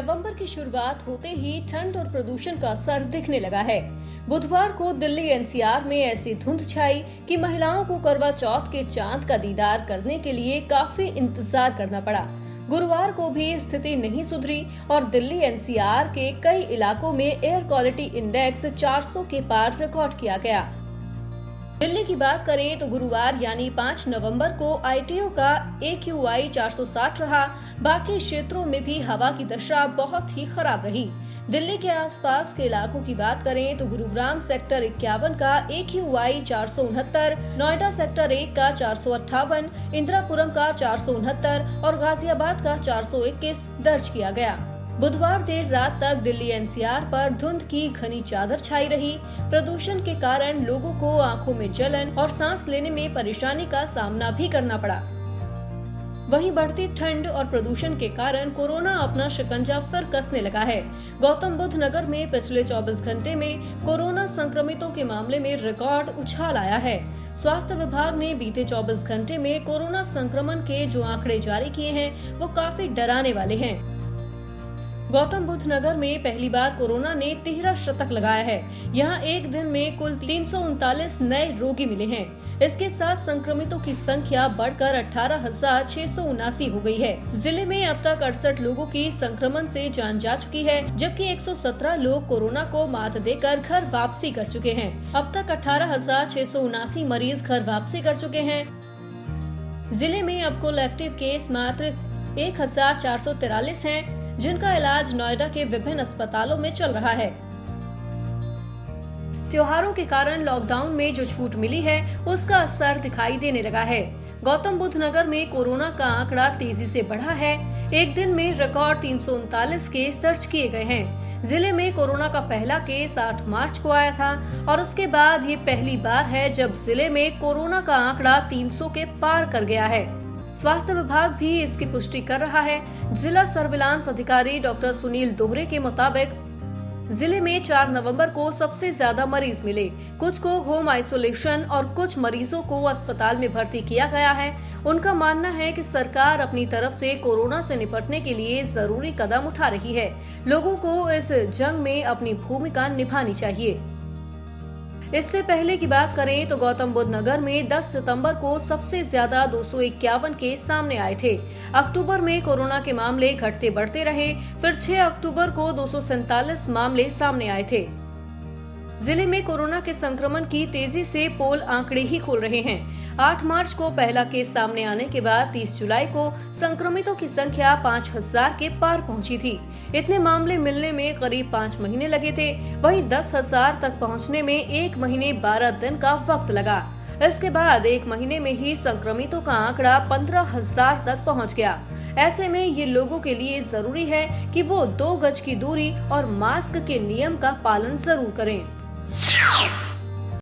नवंबर की शुरुआत होते ही ठंड और प्रदूषण का असर दिखने लगा है। बुधवार को दिल्ली एनसीआर में ऐसी धुंध छाई कि महिलाओं को करवा चौथ के चांद का दीदार करने के लिए काफी इंतजार करना पड़ा। गुरुवार को भी स्थिति नहीं सुधरी और दिल्ली एनसीआर के कई इलाकों में एयर क्वालिटी इंडेक्स 400 के पार रिकॉर्ड किया गया। दिल्ली की बात करें तो गुरुवार यानी 5 नवंबर को आईटीओ का AQI 460 रहा। बाकी क्षेत्रों में भी हवा की दशा बहुत ही खराब रही। दिल्ली के आसपास के इलाकों की बात करें तो गुरुग्राम सेक्टर 51 का AQI 469, नोएडा सेक्टर 1 का 458, इंदिरापुरम का 469 और गाजियाबाद का 421 दर्ज किया गया। बुधवार देर रात तक दिल्ली एनसीआर पर धुंध की घनी चादर छाई रही। प्रदूषण के कारण लोगों को आंखों में जलन और सांस लेने में परेशानी का सामना भी करना पड़ा। वहीं बढ़ती ठंड और प्रदूषण के कारण कोरोना अपना शिकंजा फिर कसने लगा है। गौतम बुद्ध नगर में पिछले 24 घंटे में कोरोना संक्रमितों के मामले में रिकॉर्ड उछाल आया है। स्वास्थ्य विभाग ने बीते 24 घंटे में कोरोना संक्रमण के जो आंकड़े जारी किए हैं वो काफी डराने वाले हैं। गौतम बुद्ध नगर में पहली बार कोरोना ने 13 शतक लगाया है। यहाँ एक दिन में कुल 339 नए रोगी मिले हैं। इसके साथ संक्रमितों की संख्या बढ़कर 18,679 हो गई है। जिले में अब तक 68 लोगों की संक्रमण से जान जा चुकी है, जबकि 117 लोग कोरोना को मात देकर घर वापसी कर चुके हैं। अब तक 18,679 मरीज घर वापसी कर चुके हैं। जिले में अब कुल एक्टिव केस मात्र 1,443 हैं, जिनका इलाज नोएडा के विभिन्न अस्पतालों में चल रहा है। त्योहारों के कारण लॉकडाउन में जो छूट मिली है उसका असर दिखाई देने लगा है। गौतम बुद्ध नगर में कोरोना का आंकड़ा तेजी से बढ़ा है। एक दिन में रिकॉर्ड 339 केस दर्ज किए गए हैं। जिले में कोरोना का पहला केस 8 मार्च को आया था और उसके बाद ये पहली बार है जब जिले में कोरोना का आंकड़ा 300 के पार कर गया है। स्वास्थ्य विभाग भी इसकी पुष्टि कर रहा है। जिला सर्विलांस अधिकारी डॉक्टर सुनील दोहरे के मुताबिक जिले में 4 नवंबर को सबसे ज्यादा मरीज मिले। कुछ को होम आइसोलेशन और कुछ मरीजों को अस्पताल में भर्ती किया गया है। उनका मानना है कि सरकार अपनी तरफ से कोरोना से निपटने के लिए जरूरी कदम उठा रही है। लोगों को इस जंग में अपनी भूमिका निभानी चाहिए। इससे पहले की बात करें तो गौतम बुद्ध नगर में 10 सितंबर को सबसे ज्यादा 251 केस सामने आए थे। अक्टूबर में कोरोना के मामले घटते बढ़ते रहे। फिर 6 अक्टूबर को 247 मामले सामने आए थे। जिले में कोरोना के संक्रमण की तेजी से पोल आंकड़े ही खोल रहे हैं। 8 मार्च को पहला केस सामने आने के बाद 30 जुलाई को संक्रमितों की संख्या 5,000 के पार पहुंची थी। इतने मामले मिलने में करीब 5 महीने लगे थे। वहीं 10,000 तक पहुंचने में 1 महीने 12 दिन का वक्त लगा। इसके बाद 1 महीने में ही संक्रमितों का आंकड़ा 15,000 तक पहुंच गया। ऐसे में ये लोगों के लिए जरूरी है कि वो 2 गज की दूरी और मास्क के नियम का पालन जरूर करें।